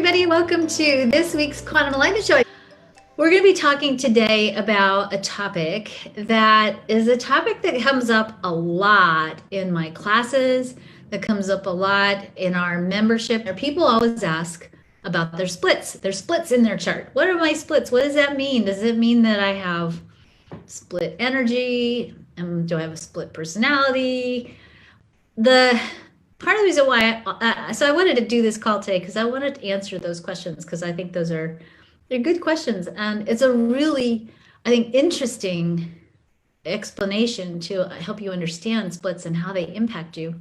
everybody. Welcome to this week's Quantum Alignment Show. We're going to be talking today about a topic that comes up a lot in my classes, that comes up a lot in our membership. People always ask about their splits in their chart. What are my splits? What does that mean? Does it mean that I have split energy? Do I have a split personality? Part of the reason why I wanted to do this call today, because I wanted to answer those questions, because I think they're good questions, and it's a really, I think, interesting explanation to help you understand splits and how they impact you.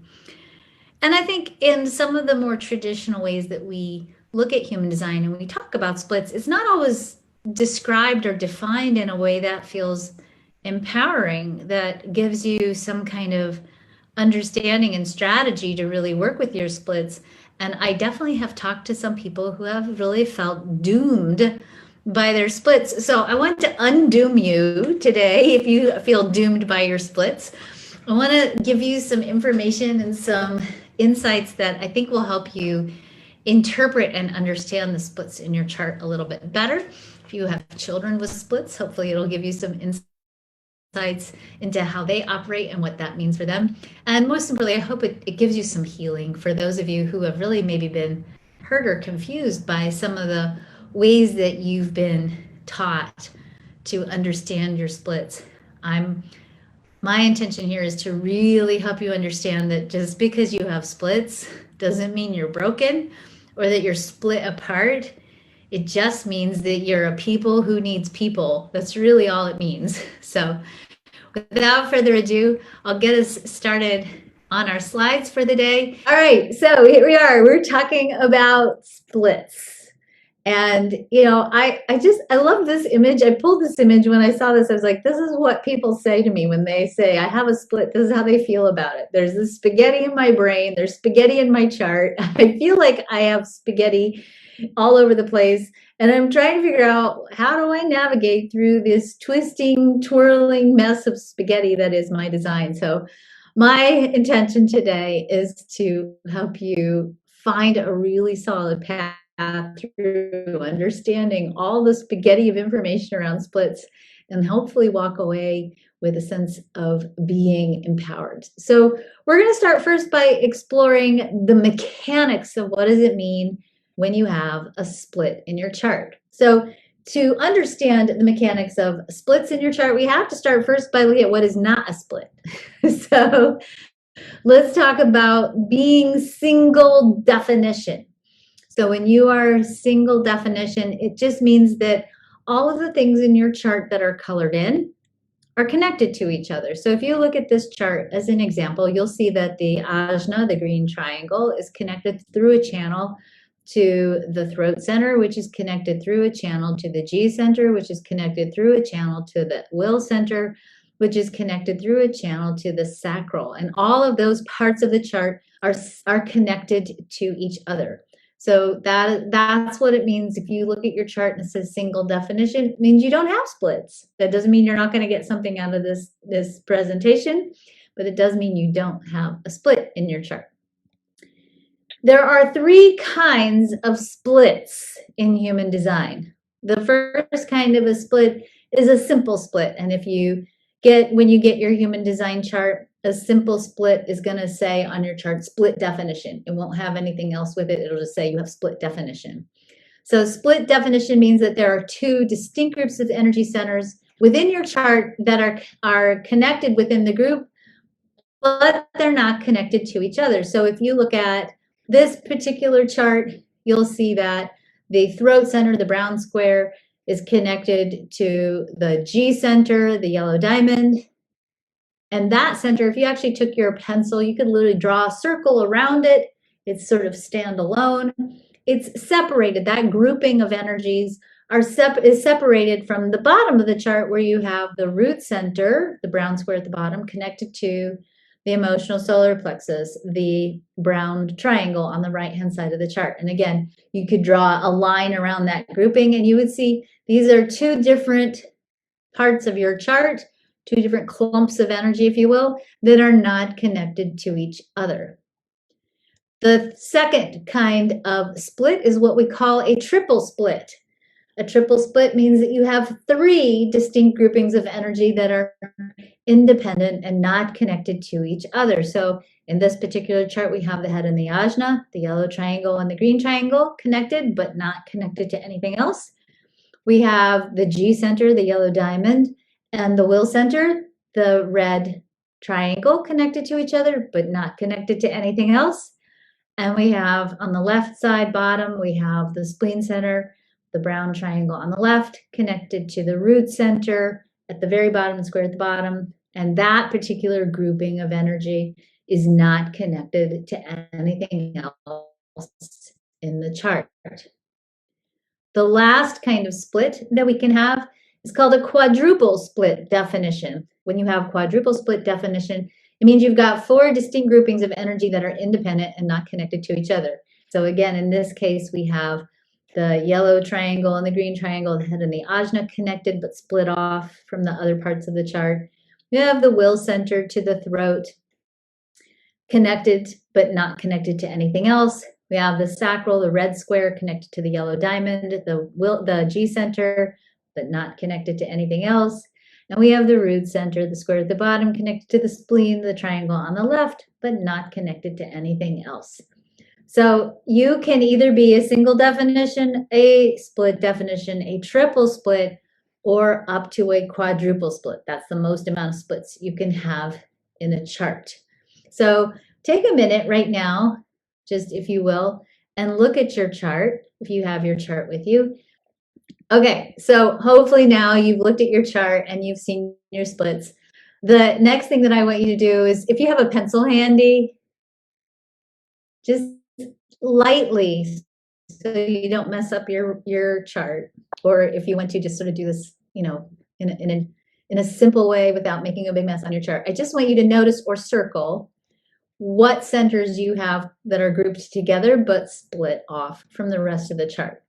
And I think in some of the more traditional ways that we look at human design and we talk about splits, it's not always described or defined in a way that feels empowering, that gives you some kind of understanding and strategy to really work with your splits. And I definitely have talked to some people who have really felt doomed by their splits. So I want to undoom you today if you feel doomed by your splits. I want to give you some information and some insights that I think will help you interpret and understand the splits in your chart a little bit better. If you have children with splits, hopefully it'll give you some insights into how they operate and what that means for them. And most importantly, I hope it gives you some healing for those of you who have really maybe been hurt or confused by some of the ways that you've been taught to understand your splits. My intention here is to really help you understand that just because you have splits doesn't mean you're broken or that you're split apart. It just means that you're a people who needs people. That's really all it means. So without further ado, I'll get us started on our slides for the day. All right, so here we are. We're talking about splits. And, I love this image. I pulled this image when I saw this. I was like, this is what people say to me when they say, I have a split. This is how they feel about it. There's this spaghetti in my brain. There's spaghetti in my chart. I feel like I have spaghetti all over the place. And I'm trying to figure out, how do I navigate through this twisting, twirling mess of spaghetti that is my design? So my intention today is to help you find a really solid path through understanding all the spaghetti of information around splits and hopefully walk away with a sense of being empowered. So we're going to start first by exploring the mechanics of what does it mean when you have a split in your chart. So to understand the mechanics of splits in your chart, we have to start first by looking at what is not a split. So let's talk about being single definition. So when you are single definition, it just means that all of the things in your chart that are colored in are connected to each other. So if you look at this chart as an example, you'll see that the ajna, the green triangle, is connected through a channel to the throat center, which is connected through a channel to the G center, which is connected through a channel to the will center, which is connected through a channel to the sacral. And all of those parts of the chart are connected to each other. So that's what it means. If you look at your chart and it says single definition, it means you don't have splits. That doesn't mean you're not going to get something out of this presentation, but it does mean you don't have a split in your chart. There are three kinds of splits in human design. The first kind of a split is a simple split. And when you get your human design chart, a simple split is going to say on your chart split definition. It won't have anything else with it. It'll just say you have split definition. So split definition means that there are two distinct groups of energy centers within your chart that are connected within the group, but they're not connected to each other. So if you look at this particular chart, you'll see that the throat center, the brown square, is connected to the G center, the yellow diamond. And that center, if you actually took your pencil, you could literally draw a circle around it. It's sort of standalone. It's separated. That grouping of energies is separated from the bottom of the chart, where you have the root center, the brown square at the bottom, connected to the emotional solar plexus, the brown triangle on the right-hand side of the chart. And again, you could draw a line around that grouping and you would see these are two different parts of your chart, two different clumps of energy, if you will, that are not connected to each other. The second kind of split is what we call a triple split. A triple split means that you have three distinct groupings of energy that are independent and not connected to each other. So in this particular chart, we have the head and the ajna, the yellow triangle and the green triangle connected, but not connected to anything else. We have the G center, the yellow diamond, and the will center, the red triangle connected to each other, but not connected to anything else. And we have on the left side bottom, we have the spleen center, the brown triangle on the left connected to the root center at the very bottom, the square at the bottom. And that particular grouping of energy is not connected to anything else in the chart. The last kind of split that we can have is called a quadruple split definition. When you have quadruple split definition, it means you've got four distinct groupings of energy that are independent and not connected to each other. So again, in this case, we have the yellow triangle and the green triangle, the head and the ajna connected but split off from the other parts of the chart. We have the will center to the throat, connected but not connected to anything else. We have the sacral, the red square connected to the yellow diamond, the G center, but not connected to anything else. And we have the root center, the square at the bottom, connected to the spleen, the triangle on the left, but not connected to anything else. So you can either be a single definition, a split definition, a triple split, or up to a quadruple split. That's the most amount of splits you can have in a chart. So take a minute right now, just if you will, and look at your chart, if you have your chart with you. Okay, so hopefully now you've looked at your chart and you've seen your splits. The next thing that I want you to do is, if you have a pencil handy, just lightly, so you don't mess up your chart, or if you want to just sort of do this, in a simple way without making a big mess on your chart. I just want you to notice or circle what centers you have that are grouped together but split off from the rest of the chart.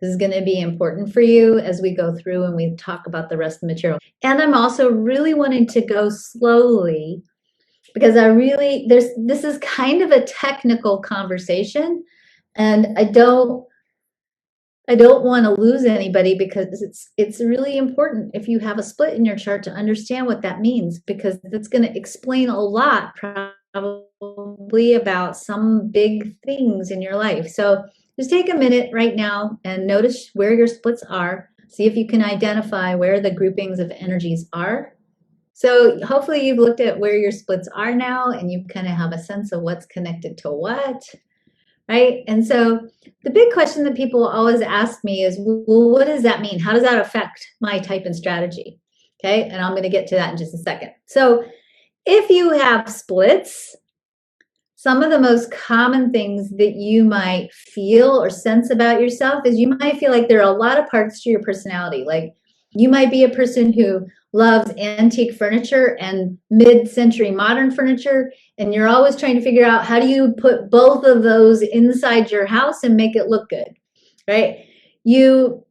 This is going to be important for you as we go through and we talk about the rest of the material. And I'm also really wanting to go slowly because this is kind of a technical conversation, and I don't want to lose anybody, because it's really important if you have a split in your chart to understand what that means, because that's going to explain a lot probably about some big things in your life. So just take a minute right now and notice where your splits are. See if you can identify where the groupings of energies are. So hopefully you've looked at where your splits are now, and you kind of have a sense of what's connected to what. Right? And so the big question that people always ask me is, well, what does that mean? How does that affect my type and strategy? Okay, and I'm going to get to that in just a second. So if you have splits, some of the most common things that you might feel or sense about yourself is you might feel like there are a lot of parts to your personality. Like you might be a person who loves antique furniture and mid-century modern furniture, and you're always trying to figure out how do you put both of those inside your house and make it look good, right?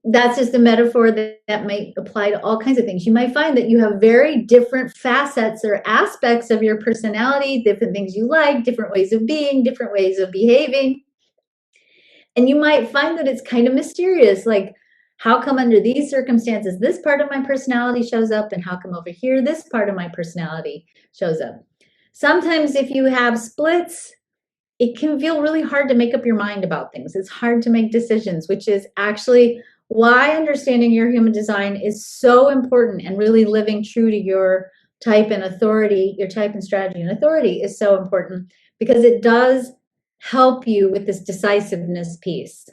That's just a metaphor that might apply to all kinds of things. You might find that you have very different facets or aspects of your personality, different things you like, different ways of being, different ways of behaving. And you might find that it's kind of mysterious, like, how come under these circumstances this part of my personality shows up, and how come over here this part of my personality shows up? Sometimes if you have splits, it can feel really hard to make up your mind about things. It's hard to make decisions, which is actually why understanding your human design is so important, and really living true to your type and authority, your type and strategy and authority is so important, because it does help you with this decisiveness piece.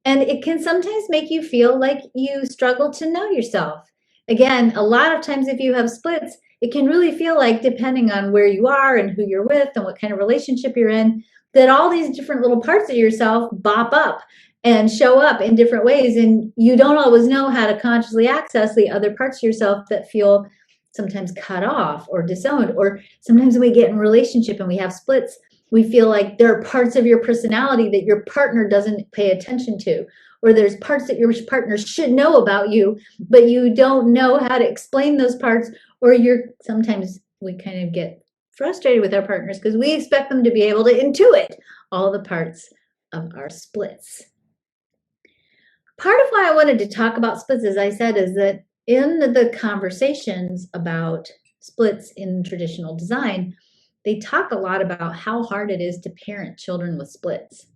And it can sometimes make you feel like you struggle to know yourself. Again, a lot of times if you have splits, it can really feel like, depending on where you are and who you're with and what kind of relationship you're in, that all these different little parts of yourself bop up and show up in different ways. And you don't always know how to consciously access the other parts of yourself that feel sometimes cut off or disowned. Or sometimes when we get in a relationship and we have splits, we feel like there are parts of your personality that your partner doesn't pay attention to, or there's parts that your partner should know about you, but you don't know how to explain those parts, or sometimes we kind of get frustrated with our partners because we expect them to be able to intuit all the parts of our splits. Part of why I wanted to talk about splits, as I said, is that in the conversations about splits in traditional design, they talk a lot about how hard it is to parent children with splits.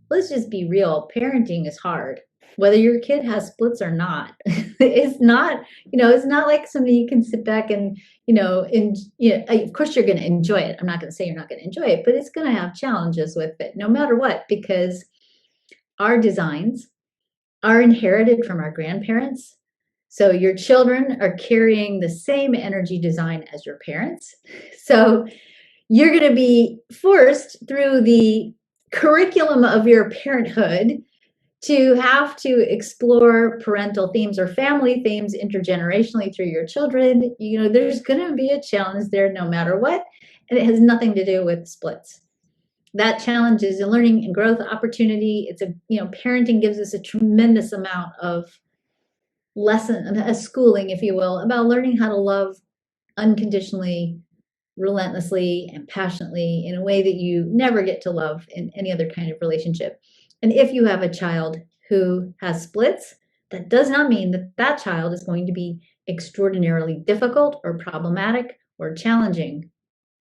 Let's just be real, parenting is hard. Whether your kid has splits or not, it's not, it's not like something you can sit back and, of course you're going to enjoy it. I'm not going to say you're not going to enjoy it, but it's going to have challenges with it no matter what, because our designs are inherited from our grandparents. So your children are carrying the same energy design as your parents. So you're going to be forced through the curriculum of your parenthood to have to explore parental themes or family themes intergenerationally through your children. There's going to be a challenge there no matter what, and it has nothing to do with splits. That challenge is a learning and growth opportunity. Parenting gives us a tremendous amount of a schooling, if you will, about learning how to love unconditionally, relentlessly, and passionately in a way that you never get to love in any other kind of relationship. And if you have a child who has splits, that does not mean that that child is going to be extraordinarily difficult or problematic or challenging.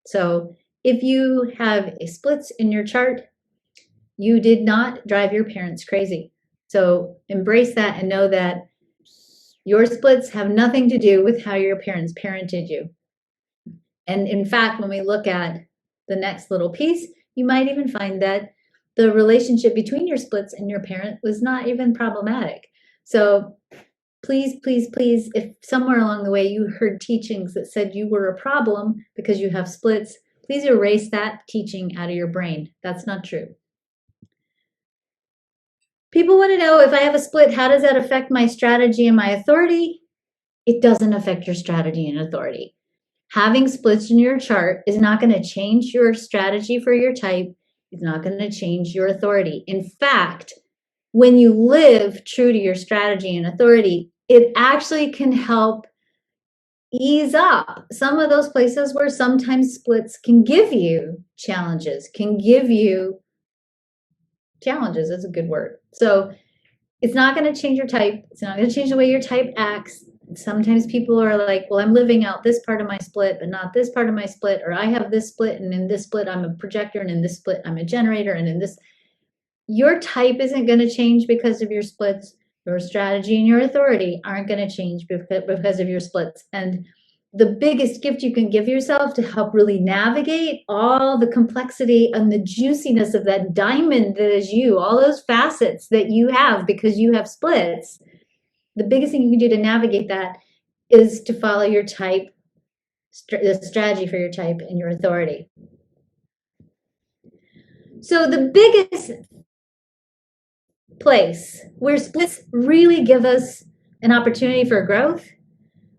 So if you have splits in your chart, you did not drive your parents crazy. So embrace that and know that your splits have nothing to do with how your parents parented you. And in fact, when we look at the next little piece, you might even find that the relationship between your splits and your parent was not even problematic. So please, please, please, if somewhere along the way you heard teachings that said you were a problem because you have splits, please erase that teaching out of your brain. That's not true. People want to know, if I have a split, how does that affect my strategy and my authority? It doesn't affect your strategy and authority. Having splits in your chart is not going to change your strategy for your type. It's not going to change your authority. In fact, when you live true to your strategy and authority, it actually can help ease up some of those places where sometimes splits can give you challenges, That's a good word. So it's not going to change your type. It's not going to change the way your type acts. Sometimes people are like, well, I'm living out this part of my split, but not this part of my split, or I have this split, and in this split, I'm a projector, and in this split, I'm a generator, and in this, your type isn't going to change because of your splits. Your strategy and your authority aren't going to change because of your splits. And the biggest gift you can give yourself to help really navigate all the complexity and the juiciness of that diamond that is you, all those facets that you have because you have splits, the biggest thing you can do to navigate that is to follow your type, the strategy for your type and your authority. So the biggest place where splits really give us an opportunity for growth,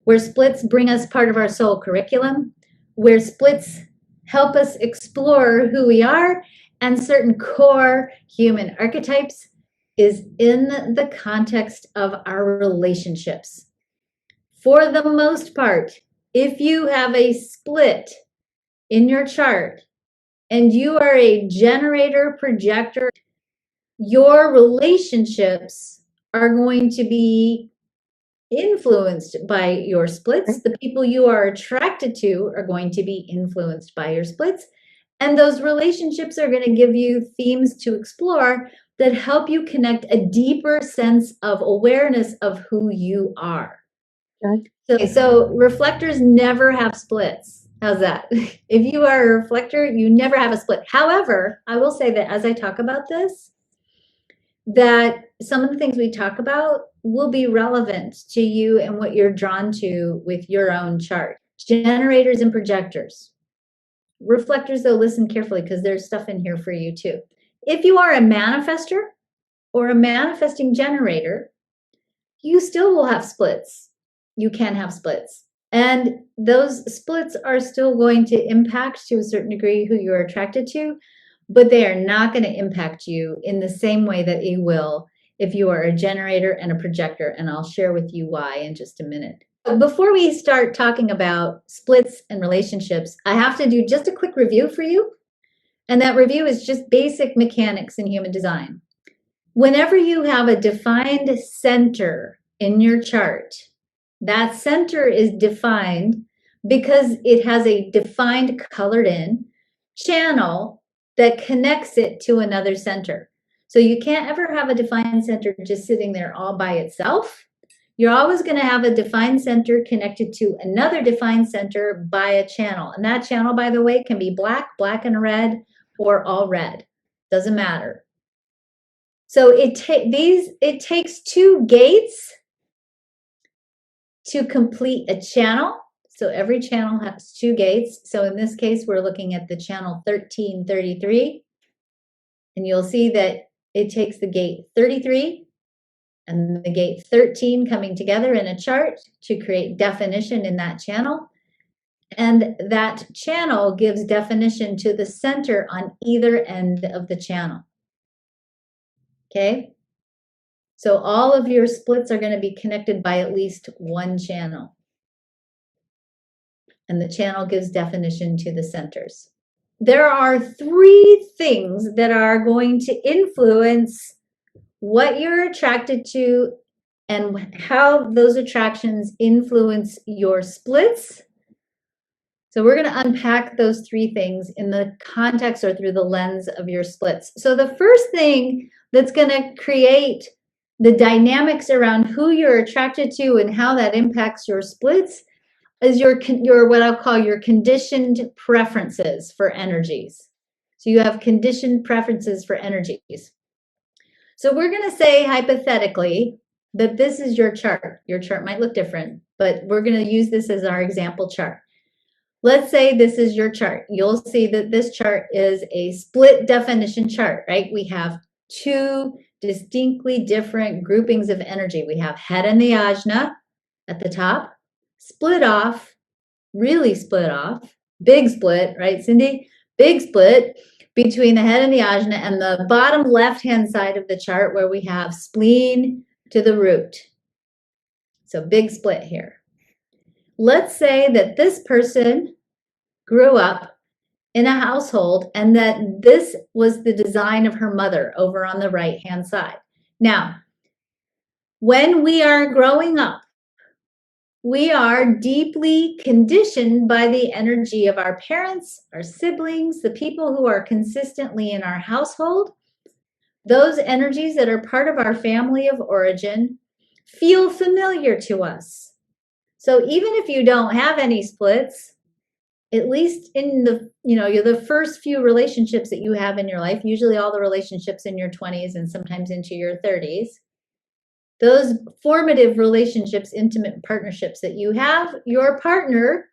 where splits bring us part of our soul curriculum, where splits help us explore who we are and certain core human archetypes, is in the context of our relationships. For the most part, if you have a split in your chart and you are a generator projector, your relationships are going to be influenced by your splits. The people you are attracted to are going to be influenced by your splits. And those relationships are going to give you themes to explore that help you connect a deeper sense of awareness of who you are. Okay. So reflectors never have splits. How's that? If you are a reflector, you never have a split. However, I will say that as I talk about this, that some of the things we talk about will be relevant to you and what you're drawn to with your own chart. Generators and projectors. Reflectors, though, listen carefully because there's stuff in here for you too. If you are a manifester or a manifesting generator, you still will have splits. You can have splits. And those splits are still going to impact to a certain degree who you're attracted to, but they are not going to impact you in the same way that it will if you are a generator and a projector. And I'll share with you why in just a minute. Before we start talking about splits and relationships, I have to do just a quick review for you. And that review is just basic mechanics in human design. Whenever you have a defined center in your chart, that center is defined because it has a defined colored in channel that connects it to another center. So you can't ever have a defined center just sitting there all by itself. You're always going to have a defined center connected to another defined center by a channel. And that channel, by the way, can be black, black and red, or all red. Doesn't matter. So it takes two gates to complete a channel. So every channel has two gates. So in this case, we're looking at the channel 1333. And you'll see that it takes the gate 33 and the gate 13 coming together in a chart to create definition in that channel. And that channel gives definition to the center on either end of the channel. Okay? So all of your splits are going to be connected by at least one channel. And the channel gives definition to the centers. There are three things that are going to influence what you're attracted to and how those attractions influence your splits. So we're going to unpack those three things in the context or through the lens of your splits. So the first thing that's going to create the dynamics around who you're attracted to and how that impacts your splits is your what I'll call your conditioned preferences for energies. So you have conditioned preferences for energies. So we're going to say hypothetically that this is your chart. Your chart might look different, but we're going to use this as our example chart. Let's say this is your chart. You'll see that this chart is a split definition chart, right? We have two distinctly different groupings of energy. We have head and the ajna at the top, split off, really split off, big split, right, Cindy? Big split between the head and the ajna and the bottom left-hand side of the chart where we have spleen to the root. So big split here. Let's say that this person grew up in a household and that this was the design of her mother over on the right-hand side. Now, when we are growing up, we are deeply conditioned by the energy of our parents, our siblings, the people who are consistently in our household. Those energies that are part of our family of origin feel familiar to us. So even if you don't have any splits, at least in the first few relationships that you have in your life, usually all the relationships in your 20s and sometimes into your 30s, those formative relationships, intimate partnerships that you have, your partner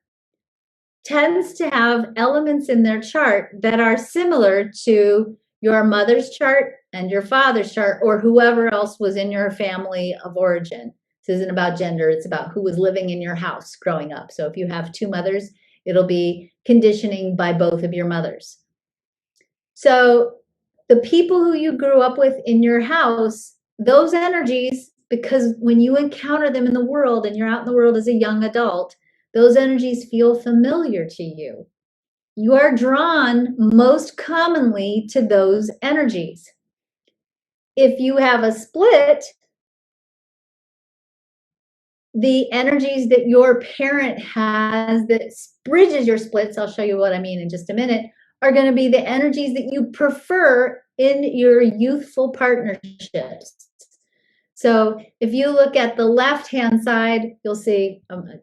tends to have elements in their chart that are similar to your mother's chart and your father's chart or whoever else was in your family of origin. This isn't about gender, it's about who was living in your house growing up. So if you have two mothers, it'll be conditioning by both of your mothers. So the people who you grew up with in your house, those energies, because when you encounter them in the world and you're out in the world as a young adult, those energies feel familiar to you. You are drawn most commonly to those energies. If you have a split, the energies that your parent has that bridges your splits, I'll show you what I mean in just a minute, are going to be the energies that you prefer in your youthful partnerships. So if you look at the left-hand side, you'll see,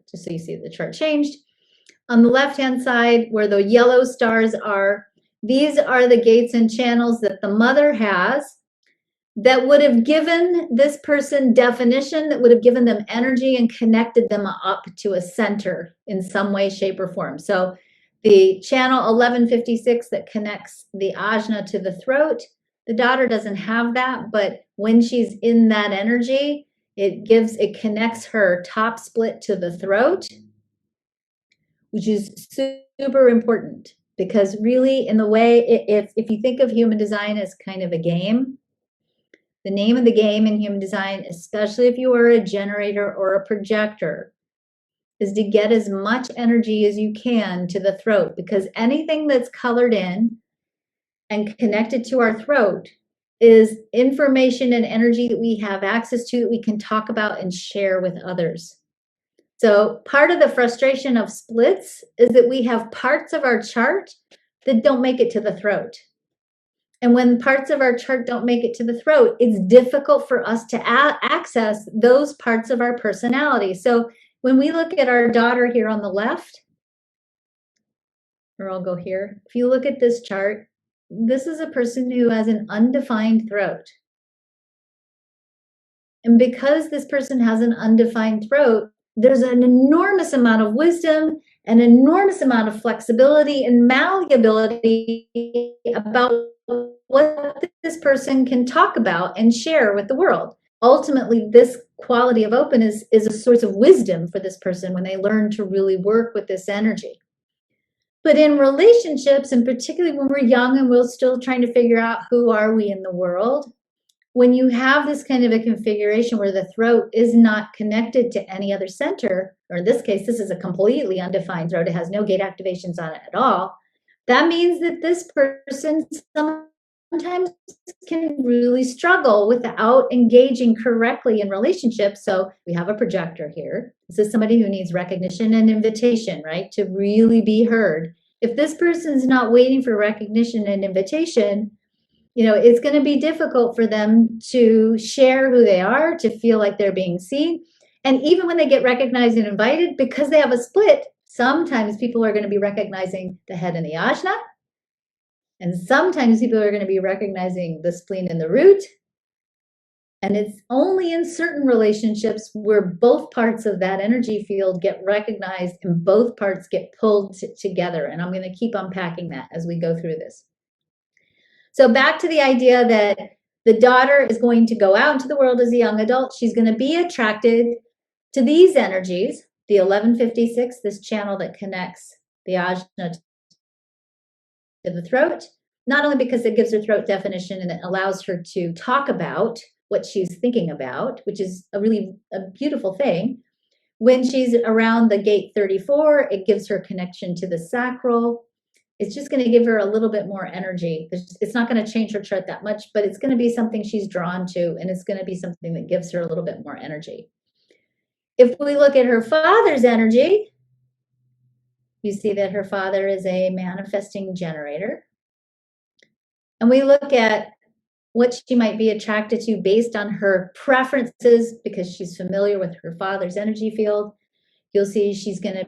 just so you see the chart changed. On the left-hand side, where the yellow stars are, these are the gates and channels that the mother has that would have given this person definition, that would have given them energy and connected them up to a center in some way, shape, or form. So the channel 1156 that connects the ajna to the throat, the daughter doesn't have that, but when she's in that energy, it connects her top split to the throat, which is super important because really in the way, if you think of human design as kind of a game, the name of the game in human design, especially if you are a generator or a projector, is to get as much energy as you can to the throat, because anything that's colored in and connected to our throat is information and energy that we have access to that we can talk about and share with others. So part of the frustration of splits is that we have parts of our chart that don't make it to the throat. And when parts of our chart don't make it to the throat, it's difficult for us to access those parts of our personality. So when we look at our daughter here on the left, or I'll go here, if you look at this chart, this is a person who has an undefined throat. And because this person has an undefined throat, there's an enormous amount of wisdom, an enormous amount of flexibility and malleability about what this person can talk about and share with the world. Ultimately, this quality of openness is a source of wisdom for this person when they learn to really work with this energy. But in relationships, and particularly when we're young and we're still trying to figure out who are we in the world, when you have this kind of a configuration where the throat is not connected to any other center, or in this case, this is a completely undefined throat, it has no gate activations on it at all, that means that this person sometimes can really struggle without engaging correctly in relationships. So we have a projector here. This is somebody who needs recognition and invitation, right? To really be heard. If this person's not waiting for recognition and invitation, it's going to be difficult for them to share who they are, to feel like they're being seen. And even when they get recognized and invited, because they have a split, sometimes people are going to be recognizing the head and the ajna. And sometimes people are going to be recognizing the spleen and the root. And it's only in certain relationships where both parts of that energy field get recognized and both parts get pulled together. And I'm going to keep unpacking that as we go through this. So back to the idea that the daughter is going to go out into the world as a young adult. She's going to be attracted to these energies, the 1156, this channel that connects the ajna to the throat, not only because it gives her throat definition and it allows her to talk about what she's thinking about, which is a beautiful thing. When she's around the gate 34, it gives her connection to the sacral. It's just going to give her a little bit more energy. It's not going to change her chart that much, but it's going to be something she's drawn to, and it's going to be something that gives her a little bit more energy. If we look at her father's energy, you see that her father is a manifesting generator. And we look at what she might be attracted to based on her preferences because she's familiar with her father's energy field. You'll see she's going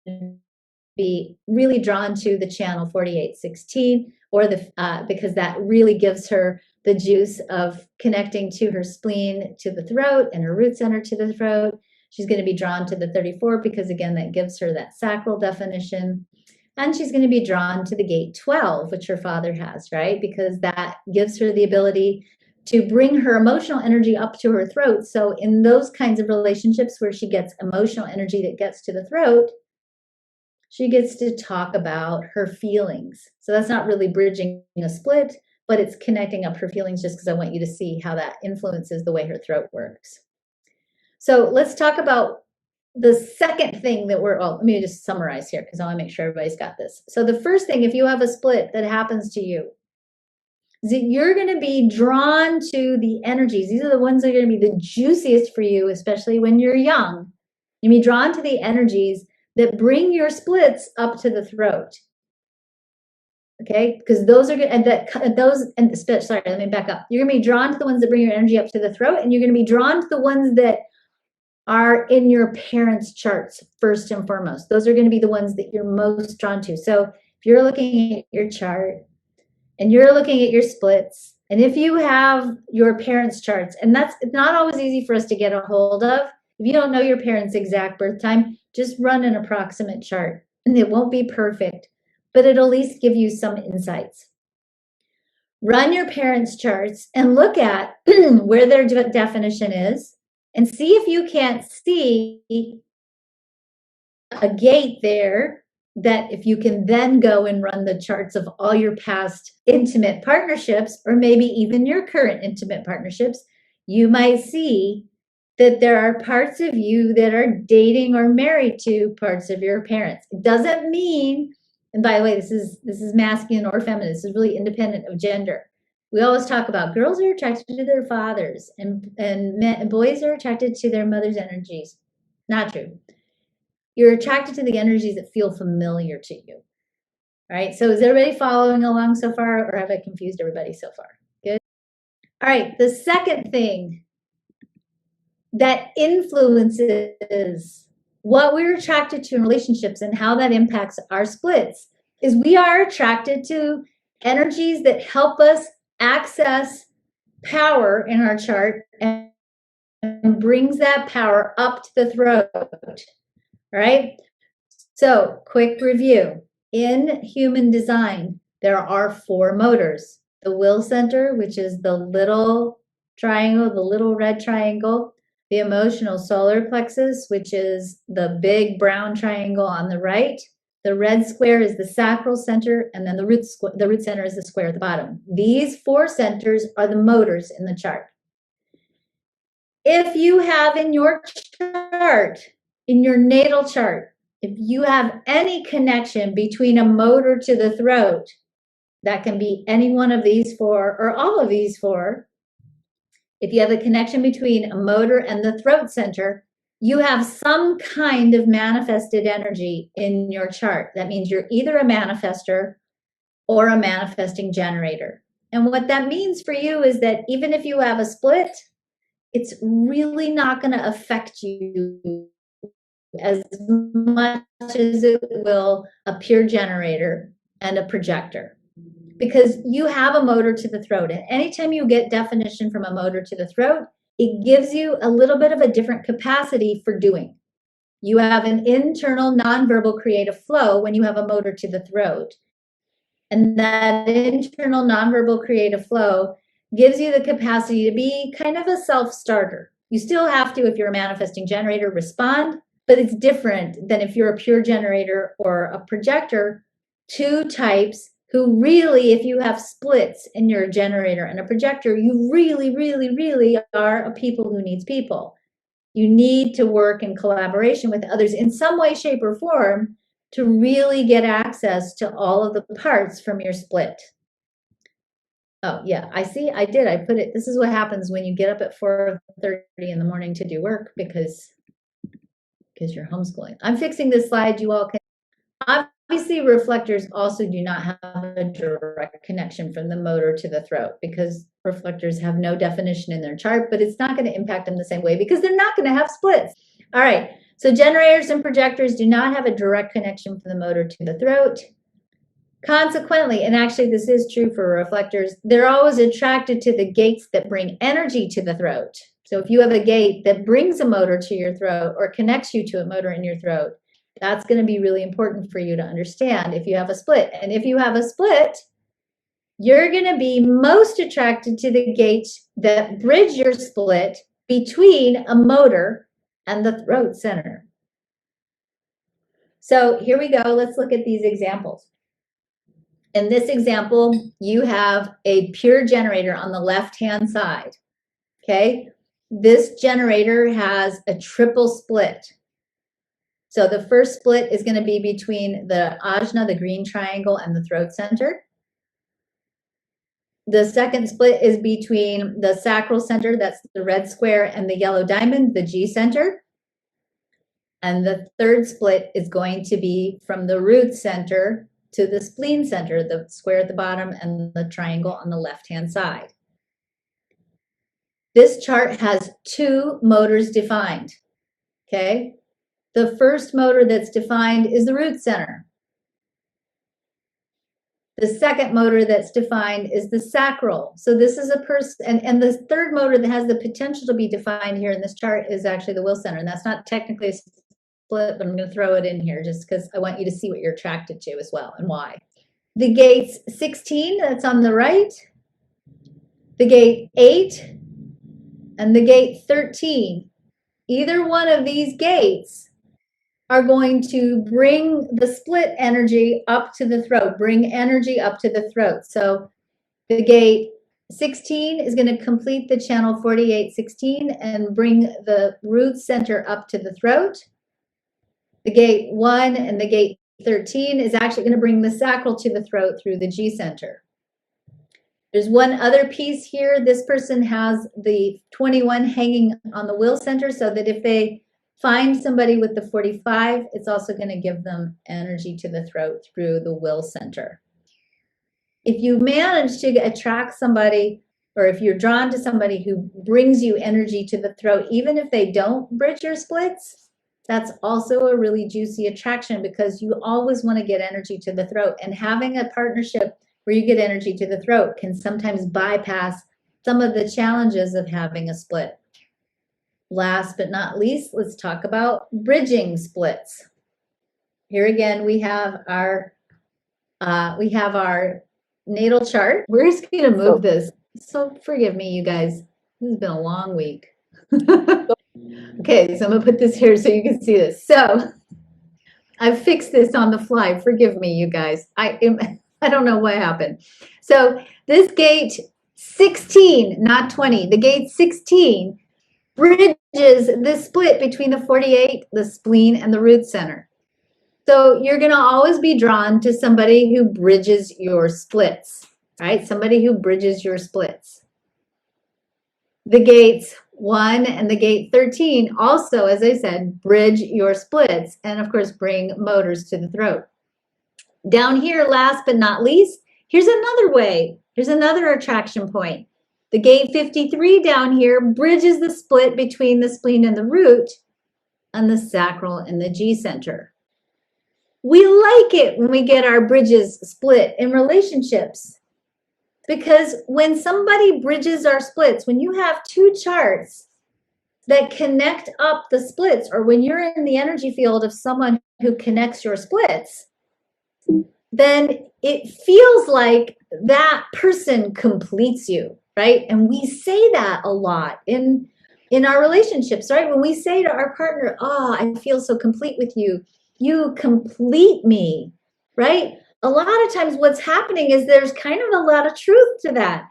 to be really drawn to the channel 4816 or because that really gives her the juice of connecting to her spleen to the throat and her root center to the throat. She's going to be drawn to the 34 because again that gives her that sacral definition. And she's going to be drawn to the gate 12, which her father has, right? Because that gives her the ability to bring her emotional energy up to her throat. So in those kinds of relationships where she gets emotional energy that gets to the throat, she gets to talk about her feelings. So that's not really bridging a split, but it's connecting up her feelings just because I want you to see how that influences the way her throat works. So let's talk about the second thing that let me just summarize here because I want to make sure everybody's got this. So the first thing, if you have a split that happens to you, is that you're going to be drawn to the energies. These are the ones that are going to be the juiciest for you, especially when you're young. You'll be drawn to the energies that bring your splits up to the throat. Okay, because those are good, and sorry, let me back up. You're gonna be drawn to the ones that bring your energy up to the throat, and you're gonna be drawn to the ones that are in your parents' charts first and foremost. Those are gonna be the ones that you're most drawn to. So if you're looking at your chart and you're looking at your splits, and if you have your parents' charts, and that's not always easy for us to get a hold of. If you don't know your parents' exact birth time, just run an approximate chart. And it won't be perfect, but it'll at least give you some insights. Run your parents' charts and look at where their definition is and see if you can't see a gate there that if you can then go and run the charts of all your past intimate partnerships, or maybe even your current intimate partnerships, you might see that there are parts of you that are dating or married to parts of your parents. It doesn't mean, and by the way, this is masculine or feminine. This is really independent of gender. We always talk about girls are attracted to their fathers and boys are attracted to their mother's energies. Not true. You're attracted to the energies that feel familiar to you. All right. So is everybody following along so far, or have I confused everybody so far? Good. All right. The second thing that influences what we're attracted to in relationships and how that impacts our splits is we are attracted to energies that help us access power in our chart and brings that power up to the throat. All right. So, quick review. In human design, there are 4 motors. The will center, which is the little triangle, the little red triangle. The emotional solar plexus, which is the big brown triangle on the right. The red square is the sacral center, and then the root center is the square at the bottom. These 4 centers are the motors in the chart. If you have in your chart, in your natal chart, if you have any connection between a motor to the throat, that can be any one of these 4 or all of these 4. If you have a connection between a motor and the throat center, you have some kind of manifested energy in your chart. That means you're either a manifester or a manifesting generator. And what that means for you is that even if you have a split, it's really not going to affect you as much as it will a pure generator and a projector, because you have a motor to the throat. And anytime you get definition from a motor to the throat, it gives you a little bit of a different capacity for doing. You have an internal nonverbal creative flow when you have a motor to the throat. And that internal nonverbal creative flow gives you the capacity to be kind of a self-starter. You still have to, if you're a manifesting generator, respond, but it's different than if you're a pure generator or a projector. 2 types who really, if you have splits and you're a generator and a projector, you really, really, really are a people who needs people. You need to work in collaboration with others in some way, shape, or form to really get access to all of the parts from your split. Oh, yeah, I see. I did. I put it. This is what happens when you get up at 4:30 in the morning to do work because you're homeschooling. I'm fixing this slide. You all can. Obviously, reflectors also do not have a direct connection from the motor to the throat because reflectors have no definition in their chart, but it's not going to impact them the same way because they're not going to have splits. All right. So generators and projectors do not have a direct connection from the motor to the throat. Consequently, and actually this is true for reflectors, they're always attracted to the gates that bring energy to the throat. So if you have a gate that brings a motor to your throat or connects you to a motor in your throat, that's going to be really important for you to understand if you have a split. And if you have a split, you're going to be most attracted to the gates that bridge your split between a motor and the throat center. So here we go. Let's look at these examples. In this example, you have a pure generator on the left-hand side, okay? This generator has a triple split. So the first split is going to be between the ajna, the green triangle, and the throat center. The second split is between the sacral center, that's the red square, and the yellow diamond, the G center. And the third split is going to be from the root center to the spleen center, the square at the bottom and the triangle on the left-hand side. This chart has 2 motors defined, okay? The first motor that's defined is the root center. The second motor that's defined is the sacral. So this is a person, and the third motor that has the potential to be defined here in this chart is actually the will center. And that's not technically a split, but I'm going to throw it in here just because I want you to see what you're attracted to as well and why. The gates 16, that's on the right, the gate 8, and the gate 13. Either one of these gates are going to bring the split energy up to the throat, bring energy up to the throat. So the gate 16 is going to complete the channel 4816 and bring the root center up to the throat. The gate 1 and the gate 13 is actually going to bring the sacral to the throat through the G center. There's one other piece here. This person has the 21 hanging on the will center, so that if they find somebody with the 45, it's also going to give them energy to the throat through the will center. If you manage to attract somebody, or if you're drawn to somebody who brings you energy to the throat, even if they don't bridge your splits, that's also a really juicy attraction, because you always want to get energy to the throat. And having a partnership where you get energy to the throat can sometimes bypass some of the challenges of having a split. Last but not least, let's talk about bridging splits. Here again, we have our natal chart. We're just going to move this. So forgive me, you guys. This has been a long week. Okay, so I'm going to put this here so you can see this. So I've fixed this on the fly. Forgive me, you guys. I don't know what happened. So this gate 16, not 20, the gate 16 bridges the split between the 48, the spleen, and the root center. So you're going to always be drawn to somebody who bridges your splits, right? Somebody who bridges your splits. The gates 1 and the gate 13 also, as I said, bridge your splits and, of course, bring motors to the throat. Down here, last but not least, here's another way. Here's another attraction point. The gate 53 down here bridges the split between the spleen and the root and the sacral and the G center. We like it when we get our bridges split in relationships, because when somebody bridges our splits, when you have two charts that connect up the splits, or when you're in the energy field of someone who connects your splits, then it feels like that person completes you, right? And we say that a lot in our relationships, right? When we say to our partner, oh, I feel so complete with you, you complete me, right? A lot of times what's happening is there's kind of a lot of truth to that.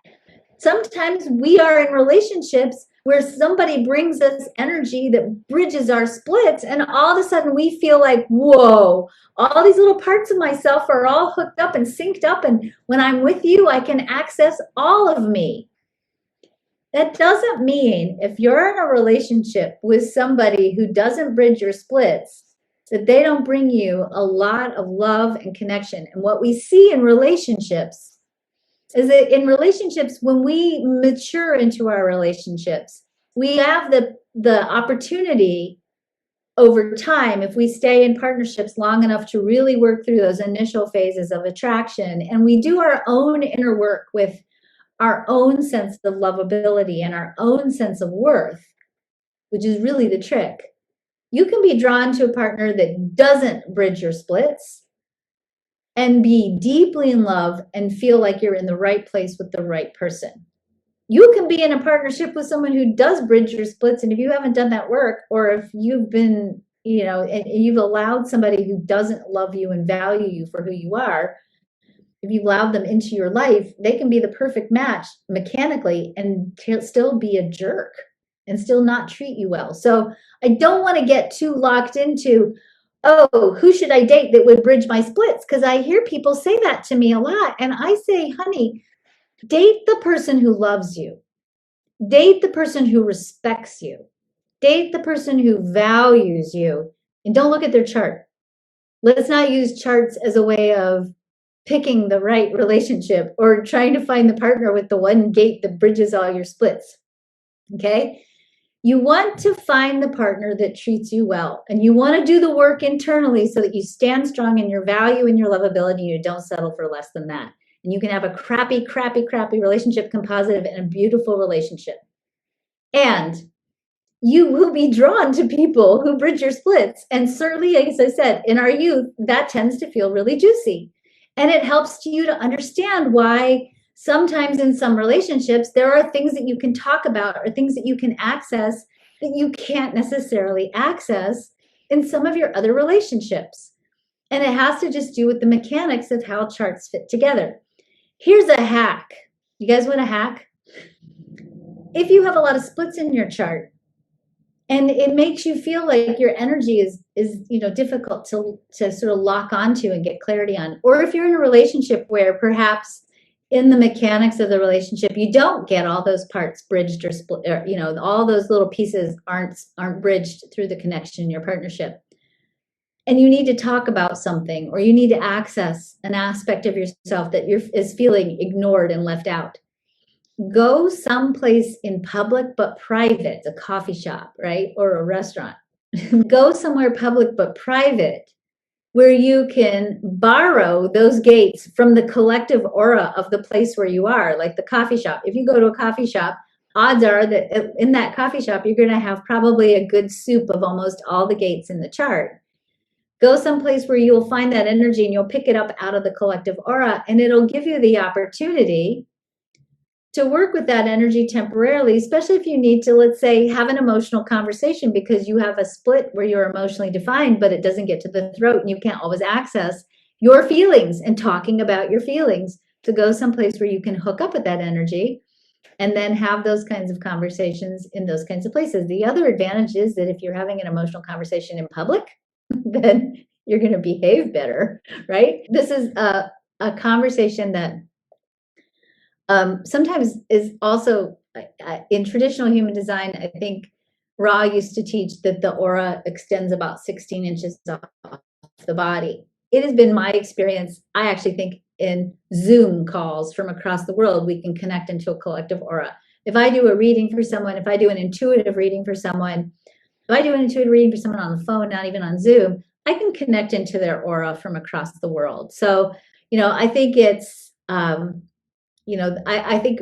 Sometimes we are in relationships where somebody brings us energy that bridges our splits, and all of a sudden we feel like, whoa, all these little parts of myself are all hooked up and synced up, and when I'm with you, I can access all of me. That doesn't mean if you're in a relationship with somebody who doesn't bridge your splits, that they don't bring you a lot of love and connection. And what we see in relationships is that in relationships, when we mature into our relationships, we have the opportunity over time, if we stay in partnerships long enough, to really work through those initial phases of attraction. And we do our own inner work with our own sense of lovability and our own sense of worth, which is really the trick. You can be drawn to a partner that doesn't bridge your splits and be deeply in love and feel like you're in the right place with the right person. You can be in a partnership with someone who does bridge your splits, and if you haven't done that work, or if you've been, and you've allowed somebody who doesn't love you and value you for who you are, if you've allowed them into your life, they can be the perfect match mechanically and still be a jerk and still not treat you well. So I don't want to get too locked into, oh, who should I date that would bridge my splits? Because I hear people say that to me a lot. And I say, honey, date the person who loves you. Date the person who respects you. Date the person who values you. And don't look at their chart. Let's not use charts as a way of picking the right relationship or trying to find the partner with the one gate that bridges all your splits. Okay? You want to find the partner that treats you well, and you want to do the work internally so that you stand strong in your value and your lovability, and you don't settle for less than that. And you can have a crappy relationship come positive and a beautiful relationship. And you will be drawn to people who bridge your splits. And certainly, as I said, in our youth, that tends to feel really juicy. And it helps you to understand why sometimes in some relationships, there are things that you can talk about or things that you can access that you can't necessarily access in some of your other relationships. And it has to just do with the mechanics of how charts fit together. Here's a hack. You guys want a hack? if you have a lot of splits in your chart, and it makes you feel like your energy is difficult to sort of lock onto and get clarity on, or if you're in a relationship where perhaps in the mechanics of the relationship you don't get all those parts bridged or split, or all those little pieces aren't bridged through the connection in your partnership, and you need to talk about something, or you need to access an aspect of yourself that is feeling ignored and left out. Go someplace in public but private, a coffee shop, right? Or a restaurant. Go somewhere public but private where you can borrow those gates from the collective aura of the place where you are, like the coffee shop. If you go to a coffee shop, odds are that in that coffee shop, you're going to have probably a good soup of almost all the gates in the chart. Go someplace where you'll find that energy and you'll pick it up out of the collective aura, and it'll give you the opportunity to work with that energy temporarily, especially if you need to, let's say, have an emotional conversation because you have a split where you're emotionally defined, but it doesn't get to the throat and you can't always access your feelings and talking about your feelings. To go someplace where you can hook up with that energy and then have those kinds of conversations in those kinds of places. The other advantage is that if you're having an emotional conversation in public, then you're going to behave better, right? This is a conversation that sometimes is also in traditional human design. I think Ra used to teach that the aura extends about 16 inches off the body. It has been my experience. I actually think in Zoom calls from across the world, we can connect into a collective aura. If I do a reading for someone, if I do an intuitive reading for someone, if I do an intuitive reading for someone on the phone, not even on Zoom, I can connect into their aura from across the world. So, I think it's, I think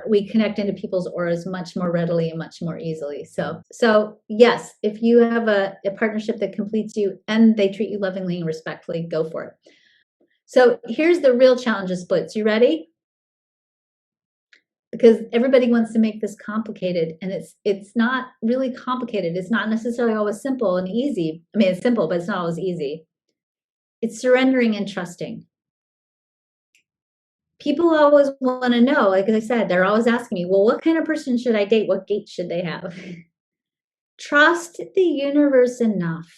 we connect into people's auras much more readily and much more easily. So yes, if you have a partnership that completes you and they treat you lovingly and respectfully, go for it. So here's the real challenge of splits. You ready? Because everybody wants to make this complicated, and it's not really complicated. It's not necessarily always simple and easy. I mean, it's simple, but it's not always easy. It's surrendering and trusting. People always want to know, like I said, they're always asking me, well, what kind of person should I date? What gate should they have? Trust the universe enough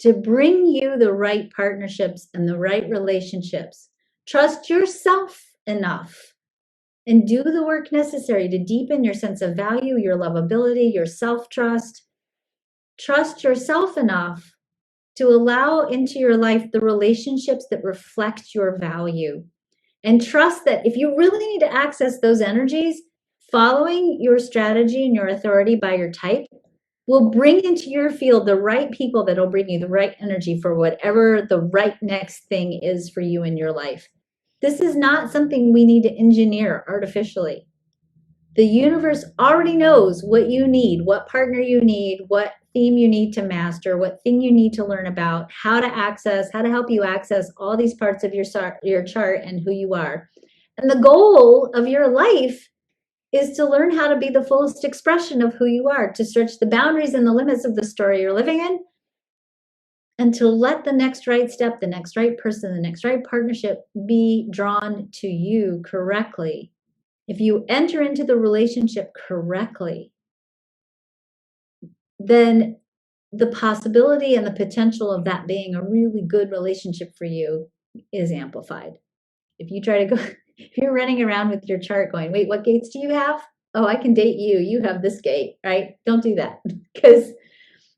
to bring you the right partnerships and the right relationships. Trust yourself enough and do the work necessary to deepen your sense of value, your lovability, your self-trust. Trust yourself enough to allow into your life the relationships that reflect your value. And trust that if you really need to access those energies, following your strategy and your authority by your type will bring into your field the right people that will bring you the right energy for whatever the right next thing is for you in your life. This is not something we need to engineer artificially. The universe already knows what you need, what partner you need, what theme you need to master, what thing you need to learn about, how to help you access all these parts of your chart and who you are. And the goal of your life is to learn how to be the fullest expression of who you are, to stretch the boundaries and the limits of the story you're living in, and to let the next right step, the next right person, the next right partnership be drawn to you correctly. If you enter into the relationship correctly, then the possibility and the potential of that being a really good relationship for you is amplified. If you try to go, if you're running around with your chart going, wait, what gates do you have? Oh, I can date you. You have this gate, right? Don't do that, because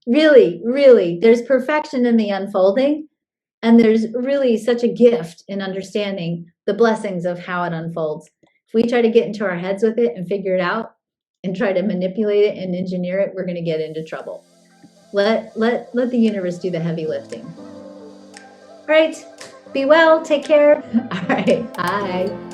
really, there's perfection in the unfolding. And there's really such a gift in understanding the blessings of how it unfolds. If we try to get into our heads with it and figure it out and try to manipulate it and engineer it, we're going to get into trouble. Let the universe do the heavy lifting. All right. Be well. Take care. All right. Bye.